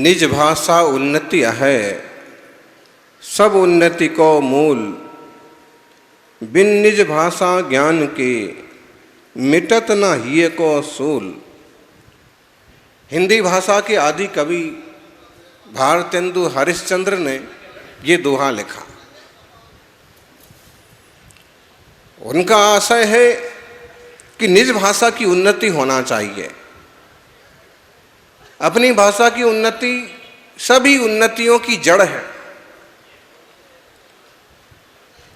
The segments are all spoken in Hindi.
निज भाषा उन्नति है, सब उन्नति को मूल। बिन निज भाषा ज्ञान के, मिटत न हिय को सूल। हिंदी भाषा के आदि कवि भारतेंदु हरिश्चंद्र ने ये दोहा लिखा। उनका आशय है कि निज भाषा की उन्नति होना चाहिए। अपनी भाषा की उन्नति सभी उन्नतियों की जड़ है।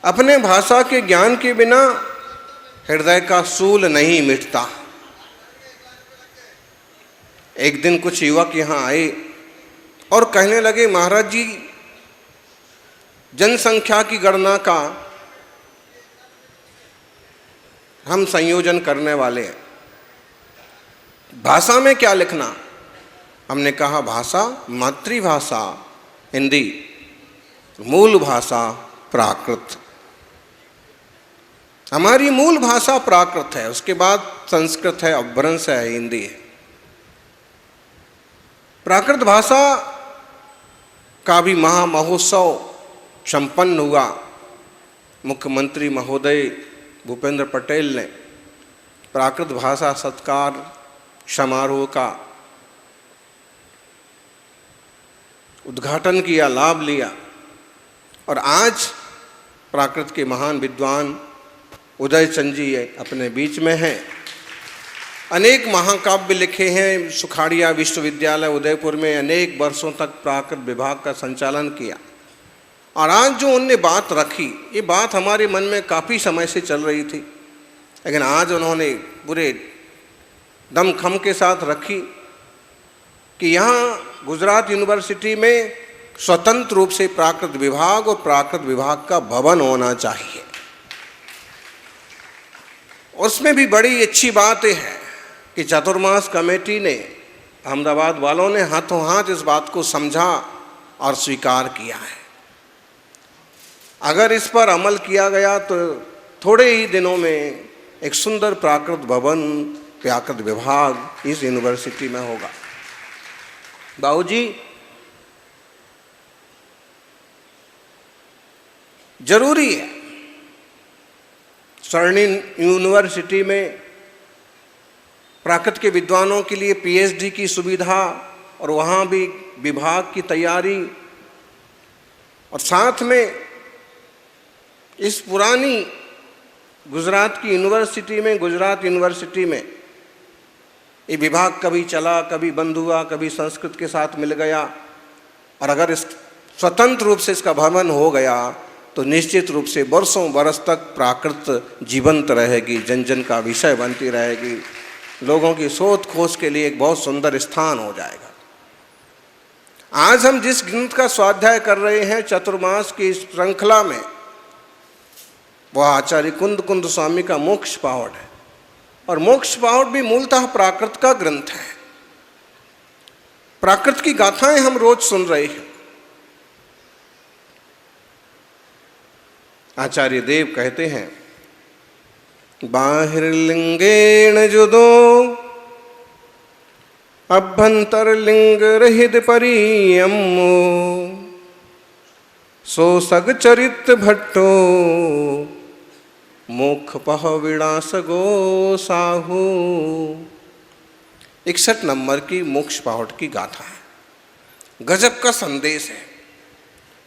अपने भाषा के ज्ञान के बिना हृदय का सूल नहीं मिटता। एक दिन कुछ युवक यहाँ आए और कहने लगे, महाराज जी, जनसंख्या की गणना का हम संयोजन करने वाले हैं, भाषा में क्या लिखना? हमने कहा, भाषा मातृभाषा हिंदी, मूल भाषा प्राकृत। हमारी मूल भाषा प्राकृत है, उसके बाद संस्कृत है, अपभ्रंश है, हिंदी है। प्राकृत भाषा का भी महामहोत्सव संपन्न हुआ। मुख्यमंत्री महोदय भूपेंद्र पटेल ने प्राकृत भाषा सत्कार समारोह का उद्घाटन किया, लाभ लिया। और आज प्राकृत के महान विद्वान उदय चंद जी अपने बीच में हैं। अनेक महाकाव्य लिखे हैं। सुखाड़िया विश्वविद्यालय उदयपुर में अनेक वर्षों तक प्राकृत विभाग का संचालन किया। और आज जो उनने बात रखी, ये बात हमारे मन में काफ़ी समय से चल रही थी, लेकिन आज उन्होंने पूरे दमखम के साथ रखी कि यहाँ गुजरात यूनिवर्सिटी में स्वतंत्र रूप से प्राकृत विभाग और प्राकृत विभाग का भवन होना चाहिए। उसमें भी बड़ी अच्छी बात है कि चतुर्मास कमेटी ने, अहमदाबाद वालों ने हाथों हाथ इस बात को समझा और स्वीकार किया है। अगर इस पर अमल किया गया तो थोड़े ही दिनों में एक सुंदर प्राकृत भवन, प्राकृत विभाग इस यूनिवर्सिटी में होगा। बाबूजी, जरूरी है स्वर्णिम यूनिवर्सिटी में प्राकृत के विद्वानों के लिए पीएचडी की सुविधा और वहाँ भी विभाग की तैयारी, और साथ में इस पुरानी गुजरात की यूनिवर्सिटी में, गुजरात यूनिवर्सिटी में ये विभाग कभी चला, कभी बंद हुआ, कभी संस्कृत के साथ मिल गया। और अगर इस स्वतंत्र रूप से इसका भवन हो गया तो निश्चित रूप से वर्षों बरस तक प्राकृत जीवंत रहेगी, जन जन का विषय बनती रहेगी, लोगों की शोध खोज के लिए एक बहुत सुंदर स्थान हो जाएगा। आज हम जिस ग्रंथ का स्वाध्याय कर रहे हैं चतुर्मास की इस श्रृंखला में, वह आचार्य कुंद कुंद स्वामी का मोक्ष पावड़ है। और मोक्ष पावड़ भी मूलतः प्राकृत का ग्रंथ है। प्राकृत की गाथाएं हम रोज सुन रहे हैं। आचार्य देव कहते हैं, बाहिर्लिंगेण जुदो अभ्यंतरलिंग रहित परियम्मो सो सगचरित भट्टो मोक्ष पह विनाश गो साहू। 61 नंबर की मोक्ष पावड़ की गाथा है। गजब का संदेश है।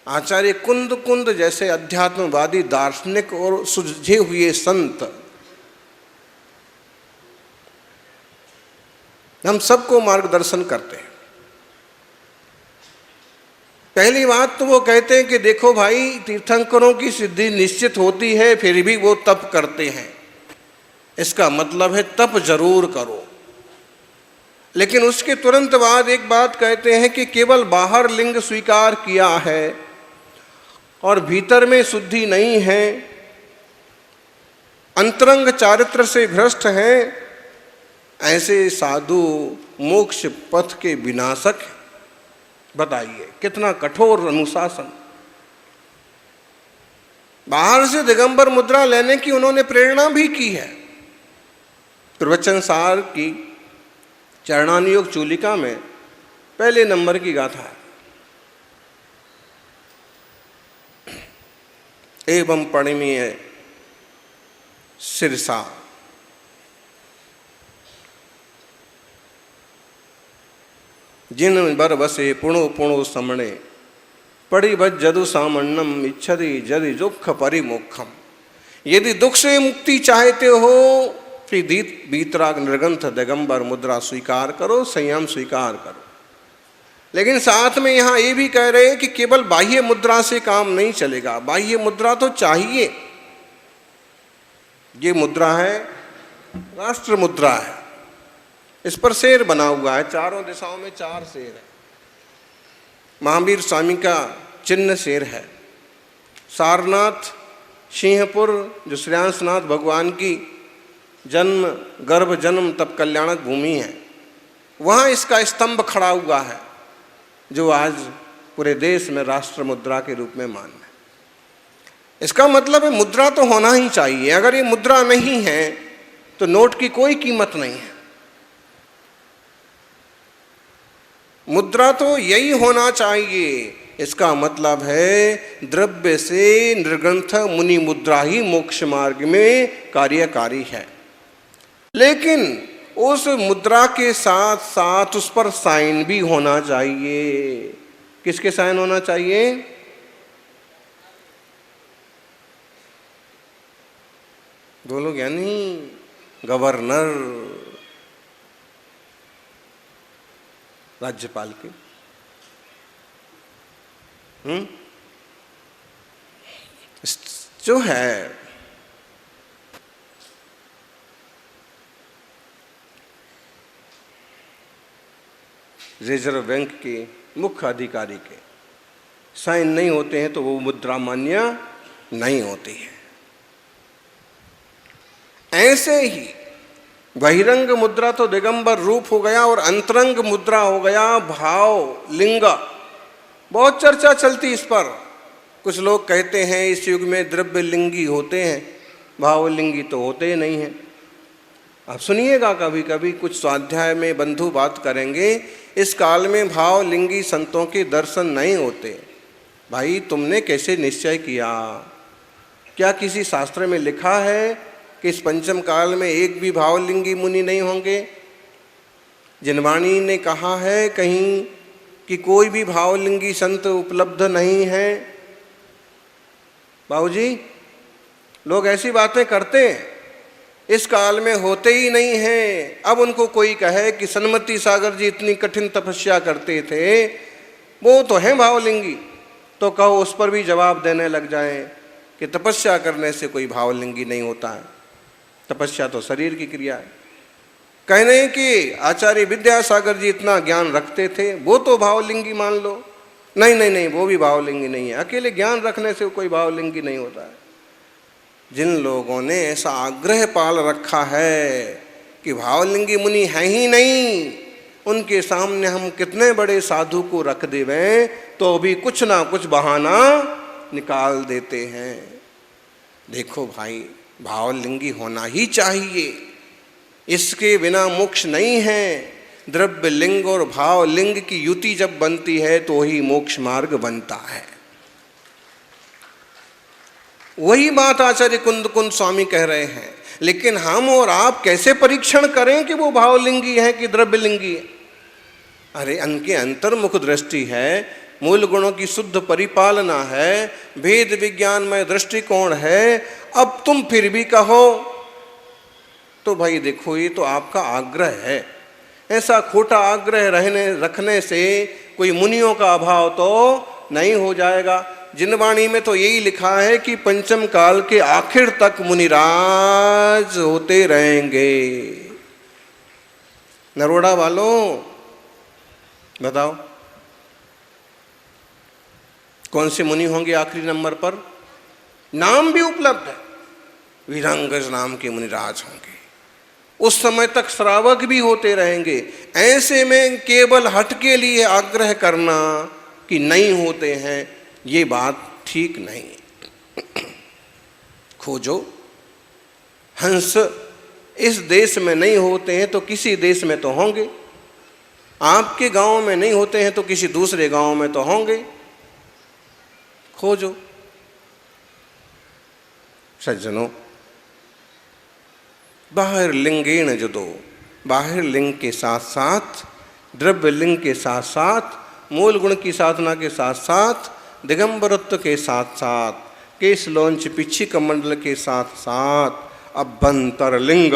आचार्य कुंद कुंद जैसे अध्यात्मवादी दार्शनिक और सुलझे हुए संत हम सबको मार्गदर्शन करते हैं। पहली बात तो वो कहते हैं कि देखो भाई, तीर्थंकरों की सिद्धि निश्चित होती है, फिर भी वो तप करते हैं। इसका मतलब है तप जरूर करो। लेकिन उसके तुरंत बाद एक बात कहते हैं कि केवल बाहर लिंग स्वीकार किया है और भीतर में शुद्धि नहीं है, अंतरंग चारित्र से भ्रष्ट हैं, ऐसे साधु मोक्ष पथ के विनाशक हैं। बताइए कितना कठोर अनुशासन। बाहर से दिगंबर मुद्रा लेने की उन्होंने प्रेरणा भी की है। प्रवचन सार की चरणानुयोग चूलिका में पहले नंबर की गाथा है। एवं पणिमीय सिरसा, जिन बर बसे पुणो पुणो समणे, पड़ी बज जदु सामन्नम इच्छति जदि दुख परिमुखम। यदि दुख से मुक्ति चाहते हो फिर दीत बीतराग निर्गंथ दिगंबर मुद्रा स्वीकार करो, संयम स्वीकार करो। लेकिन साथ में यहाँ ये भी कह रहे हैं कि केवल बाह्य मुद्रा से काम नहीं चलेगा, बाह्य मुद्रा तो चाहिए। ये मुद्रा है राष्ट्र मुद्रा है, इस पर शेर बना हुआ है, चारों दिशाओं में 4 शेर है। महावीर स्वामी का चिन्ह शेर है। सारनाथ सिंहपुर जो श्रेयांसनाथ भगवान की जन्म गर्भ जन्म तप कल्याणक भूमि है, वहाँ इसका स्तंभ खड़ा हुआ है, जो आज पूरे देश में राष्ट्र मुद्रा के रूप में मान्य है। इसका मतलब है मुद्रा तो होना ही चाहिए। अगर ये मुद्रा नहीं है तो नोट की कोई कीमत नहीं है। मुद्रा तो यही होना चाहिए। इसका मतलब है द्रव्य से निर्ग्रंथ मुनि मुद्रा ही मोक्ष मार्ग में कार्यकारी है। लेकिन उस मुद्रा के साथ साथ उस पर साइन भी होना चाहिए। किसके साइन होना चाहिए? बोलो ज्ञानी, गवर्नर, राज्यपाल के। जो है रिजर्व बैंक के मुख्य अधिकारी के साइन नहीं होते हैं तो वो मुद्रा मान्य नहीं होती है। ऐसे ही बहिरंग मुद्रा तो दिगंबर रूप हो गया और अंतरंग मुद्रा हो गया भाव लिंग। बहुत चर्चा चलती इस पर। कुछ लोग कहते हैं इस युग में द्रव्य लिंगी होते हैं, भावलिंगी तो होते नहीं हैं। आप सुनिएगा, कभी कभी कुछ स्वाध्याय में बंधु बात करेंगे, इस काल में भावलिंगी संतों के दर्शन नहीं होते। भाई तुमने कैसे निश्चय किया? क्या किसी शास्त्र में लिखा है कि इस पंचम काल में एक भी भावलिंगी मुनि नहीं होंगे? जिनवाणी ने कहा है कहीं कि कोई भी भावलिंगी संत उपलब्ध नहीं है? बाबूजी, लोग ऐसी बातें करते हैं, इस काल में होते ही नहीं हैं। अब उनको कोई कहे कि सन्मति सागर जी इतनी कठिन तपस्या करते थे, वो तो हैं भावलिंगी, तो कहो उस पर भी जवाब देने लग जाएं कि तपस्या करने से कोई भावलिंगी नहीं होता है, तपस्या तो शरीर की क्रिया है। कहने कि आचार्य विद्यासागर जी इतना ज्ञान रखते थे, वो तो भावलिंगी मान लो। नहीं नहीं नहीं, वो भी भावलिंगी नहीं है। अकेले ज्ञान रखने से कोई भावलिंगी नहीं होता है। जिन लोगों ने ऐसा आग्रह पाल रखा है कि भावलिंगी मुनि है ही नहीं, उनके सामने हम कितने बड़े साधु को रख देवें तो भी कुछ ना कुछ बहाना निकाल देते हैं। देखो भाई, भावलिंगी होना ही चाहिए, इसके बिना मोक्ष नहीं है। द्रव्य लिंग और भाव लिंग की युति जब बनती है तो ही मोक्ष मार्ग बनता है। वही बात आचार्य कुंद स्वामी कह रहे हैं। लेकिन हम और आप कैसे परीक्षण करें कि वो भावलिंगी है कि द्रव्यलिंगी है? अरे उनके अंतर्मुख दृष्टि है, मूल गुणों की शुद्ध परिपालना है, भेद विज्ञान में दृष्टिकोण है। अब तुम फिर भी कहो तो भाई देखो, ये तो आपका आग्रह है। ऐसा खोटा आग्रह रखने से कोई मुनियों का अभाव तो नहीं हो जाएगा। जिनवाणी में तो यही लिखा है कि पंचम काल के आखिर तक मुनिराज होते रहेंगे। नरोड़ा वालों बताओ, कौन से मुनि होंगे आखिरी नंबर पर? नाम भी उपलब्ध है, वीरांगज नाम के मुनिराज होंगे। उस समय तक श्रावक भी होते रहेंगे। ऐसे में केवल हट के लिए आग्रह करना कि नहीं होते हैं, ये बात ठीक नहीं। खोजो, हंस इस देश में नहीं होते हैं तो किसी देश में तो होंगे। आपके गांव में नहीं होते हैं तो किसी दूसरे गांव में तो होंगे, खोजो। सज्जनों, बाहर लिंगेण जुदो, बाहर लिंग के साथ साथ, द्रव्य लिंग के साथ साथ, मूल गुण की साधना के साथ साथ, दिगंबरत्व के साथ साथ, केश लौंच पिछी कमंडल के साथ साथ अभ्यंतर लिंग,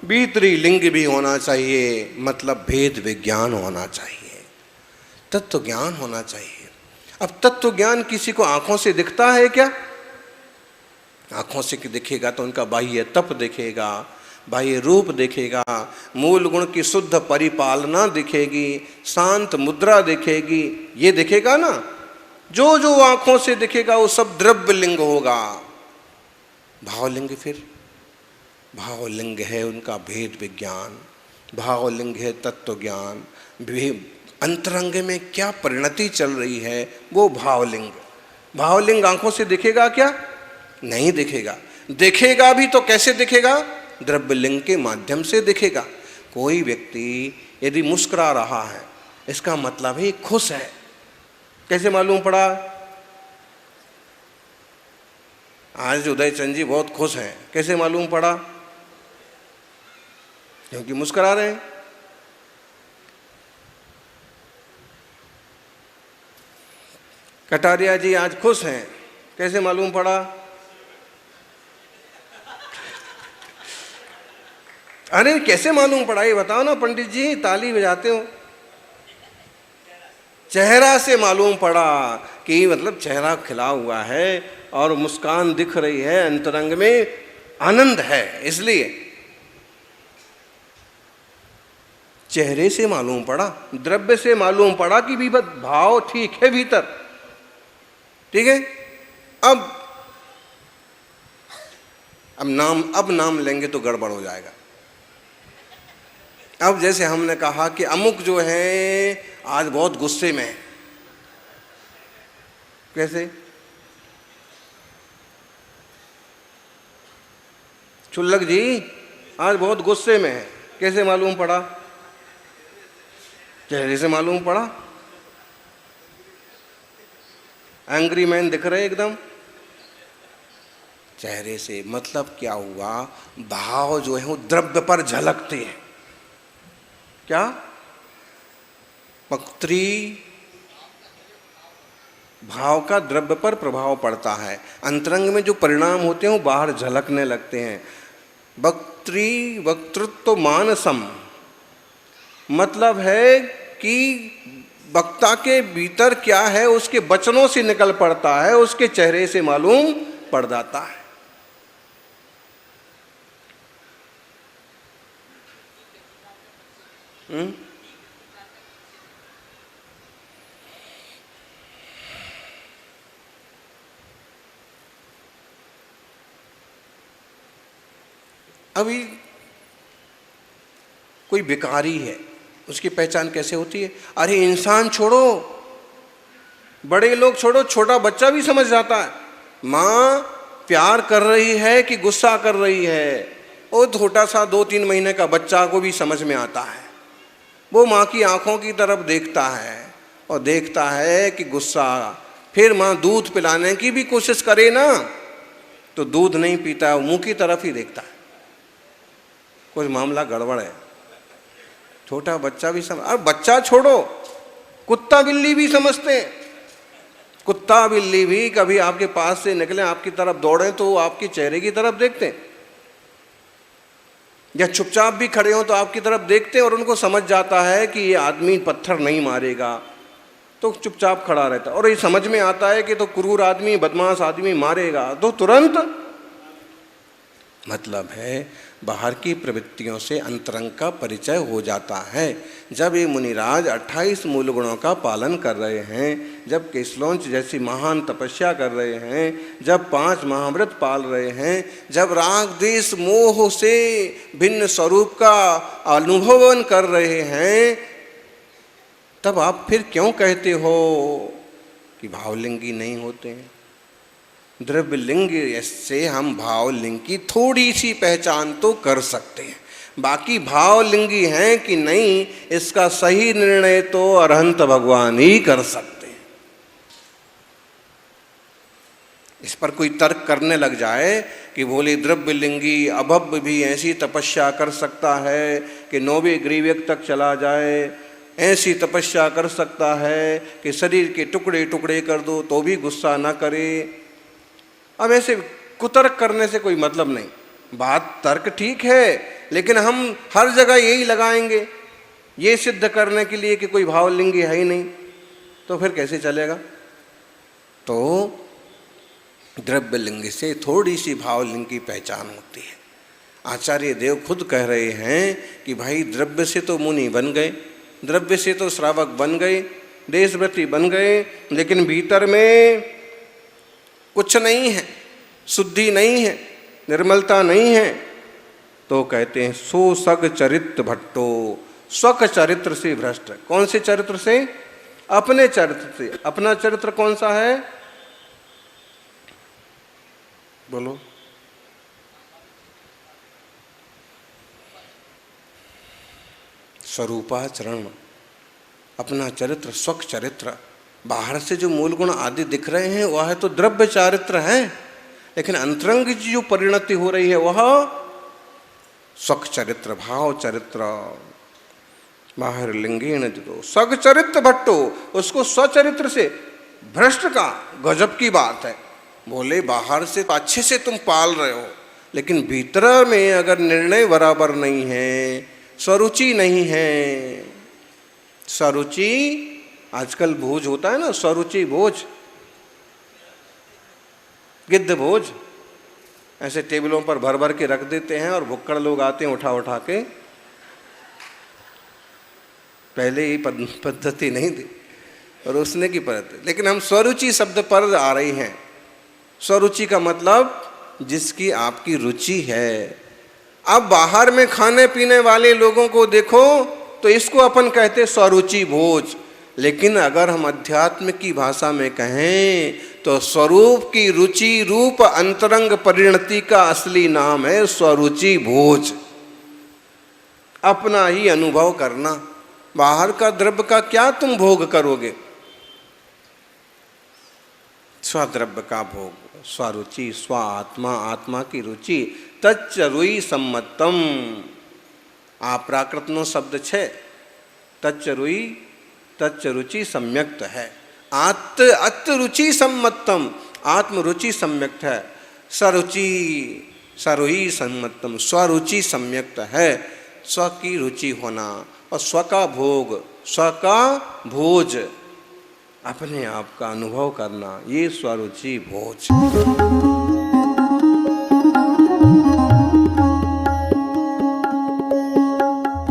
भीतरी लिंग भी होना चाहिए। मतलब भेद विज्ञान होना चाहिए, तत्व ज्ञान होना चाहिए। अब तत्व ज्ञान किसी को आंखों से दिखता है क्या? आंखों से दिखेगा तो उनका बाह्य तप दिखेगा, बाह्य रूप दिखेगा, मूल गुण की शुद्ध परिपालना दिखेगी, शांत मुद्रा दिखेगी, ये दिखेगा ना। जो जो आंखों से दिखेगा वो सब द्रव्य लिंग होगा। भावलिंग, फिर भावलिंग है उनका भेद विज्ञान, भावलिंग है तत्व ज्ञान, अंतरंग में क्या परिणति चल रही है वो भावलिंग। भावलिंग आंखों से दिखेगा क्या? नहीं दिखेगा। दिखेगा भी तो कैसे दिखेगा? द्रव्य लिंग के माध्यम से दिखेगा। कोई व्यक्ति यदि मुस्कुरा रहा है, इसका मतलब है खुश है। कैसे मालूम पड़ा? आज उदय चंद जी बहुत खुश हैं, कैसे मालूम पड़ा? क्योंकि मुस्कुरा रहे हैं। कटारिया जी आज खुश हैं, कैसे मालूम पड़ा? अरे कैसे मालूम पड़ा ये बताओ ना पंडित जी, ताली बजाते हो। चेहरा से मालूम पड़ा कि मतलब चेहरा खिला हुआ है और मुस्कान दिख रही है, अंतरंग में आनंद है, इसलिए चेहरे से मालूम पड़ा, द्रव्य से मालूम पड़ा कि भी भाव ठीक है भीतर। ठीक है। अब नाम लेंगे तो गड़बड़ हो जाएगा। अब जैसे हमने कहा कि अमुक जो है आज बहुत गुस्से में है। कैसे? चुल्लक जी आज बहुत गुस्से में है, कैसे मालूम पड़ा? चेहरे से मालूम पड़ा। एंग्री मैन दिख रहे एकदम चेहरे से। मतलब क्या हुआ? भाव जो है वो द्रव्य पर झलकते हैं। क्या? वक्त्री भाव का द्रव्य पर प्रभाव पड़ता है। अंतरंग में जो परिणाम होते हैं वो बाहर झलकने लगते हैं। वक्त्री वक्तृत्व मानसम, मतलब है कि वक्ता के भीतर क्या है उसके वचनों से निकल पड़ता है, उसके चेहरे से मालूम पड़ जाता है। अभी कोई भिखारी है, उसकी पहचान कैसे होती है? अरे इंसान छोड़ो, बड़े लोग छोड़ो, छोटा बच्चा भी समझ जाता है। माँ प्यार कर रही है कि गुस्सा कर रही है, वो छोटा सा 2-3 महीने का बच्चा को भी समझ में आता है। वो माँ की आंखों की तरफ देखता है और देखता है कि गुस्सा। फिर माँ दूध पिलाने की भी कोशिश करे ना तो दूध नहीं पीता, वो मुँह की तरफ ही देखता है। कुछ मामला गड़बड़ है। छोटा बच्चा भी समझ, और बच्चा छोड़ो, कुत्ता बिल्ली भी समझते हैं। कुत्ता बिल्ली भी कभी आपके पास से निकले, आपकी तरफ दौड़े तो वो आपके चेहरे की तरफ देखते हैं, या चुपचाप भी खड़े हो तो आपकी तरफ देखते हैं और उनको समझ जाता है कि ये आदमी पत्थर नहीं मारेगा तो चुपचाप खड़ा रहता है। और ये समझ में आता है कि तो क्रूर आदमी, बदमाश आदमी मारेगा तो तुरंत। मतलब है बाहर की प्रवृत्तियों से अंतरंग का परिचय हो जाता है। जब ये मुनिराज 28 मूल गुणों का पालन कर रहे हैं, जब केसलोंच जैसी महान तपस्या कर रहे हैं, जब 5 महाव्रत पाल रहे हैं, जब राग द्वेष मोह से भिन्न स्वरूप का अनुभवन कर रहे हैं, तब आप फिर क्यों कहते हो कि भावलिंगी नहीं होते हैं? द्रव्य लिंग से हम भावलिंग की थोड़ी सी पहचान तो कर सकते हैं। बाकी भावलिंगी हैं कि नहीं, इसका सही निर्णय तो अरहंत भगवान ही कर सकते। इस पर कोई तर्क करने लग जाए कि बोले द्रव्यलिंगी अभव्य भी ऐसी तपस्या कर सकता है कि 9वें ग्रीवक तक चला जाए, ऐसी तपस्या कर सकता है कि शरीर के टुकड़े टुकड़े कर दो तो भी गुस्सा ना करे। अब ऐसे कुतर्क करने से कोई मतलब नहीं। बात तर्क ठीक है, लेकिन हम हर जगह यही लगाएंगे ये सिद्ध करने के लिए कि कोई भावलिंगी है ही नहीं, तो फिर कैसे चलेगा। तो द्रव्यलिंग से थोड़ी सी भावलिंग की पहचान होती है। आचार्य देव खुद कह रहे हैं कि भाई द्रव्य से तो मुनि बन गए, द्रव्य से तो श्रावक बन गए, देशव्रती बन गए, लेकिन भीतर में कुछ नहीं है, शुद्धि नहीं है, निर्मलता नहीं है। तो कहते हैं सो सग चरित्र भट्टो, स्वक चरित्र से भ्रष्ट। कौन से चरित्र से? अपने चरित्र से। अपना चरित्र कौन सा है? बोलो। स्वरूपाचरण, अपना चरित्र, स्वक चरित्र। बाहर से जो मूल गुण आदि दिख रहे हैं वह तो द्रव्य चारित्र है, लेकिन अंतरंग की जो परिणति हो रही है वह स्वक चरित्र, भाव चरित्र। बाहर लिंगेण जो सग चरित्र भट्टो, उसको स्वचरित्र से भ्रष्ट का। गजब की बात है। बोले बाहर से तो अच्छे से तुम पाल रहे हो, लेकिन भीतर में अगर निर्णय बराबर नहीं है, स्वरुचि नहीं है। स्वरुचि, आजकल भोज होता है ना, स्वरुचि भोज, गिद्ध भोज, ऐसे टेबलों पर भर भर के रख देते हैं और भुक्कड़ लोग आते हैं उठा उठा के। पहले ये पद्धति नहीं थी, रोसने की पद्धति, लेकिन हम स्वरुचि शब्द पर आ रही हैं। स्वरुचि का मतलब जिसकी आपकी रुचि है। अब बाहर में खाने पीने वाले लोगों को देखो तो इसको अपन कहते स्वरुचि भोज, लेकिन अगर हम अध्यात्म की भाषा में कहें तो स्वरूप की रुचि रूप अंतरंग परिणति का असली नाम है स्वरुचि भोज। अपना ही अनुभव करना, बाहर का द्रव्य का क्या तुम भोग करोगे। स्वद्रव्य का भोग, स्वरुचि, स्व आत्मा, आत्मा की रुचि। तच्च रुई सम्मतम, आप प्राकृतनो शब्द छे। तच्च रुई, तच्च रुचि सम्यक्त है। अत रुचि सम्मतम, आत्म रुचि सम्यक्त है। स्वरुचि, स्वरुई सम्मतम, स्वरुचि सम्यक्त है। स्व की रुचि होना और स्व का भोग, स्व का भोज, अपने आप का अनुभव करना, ये स्वरुचि भोज।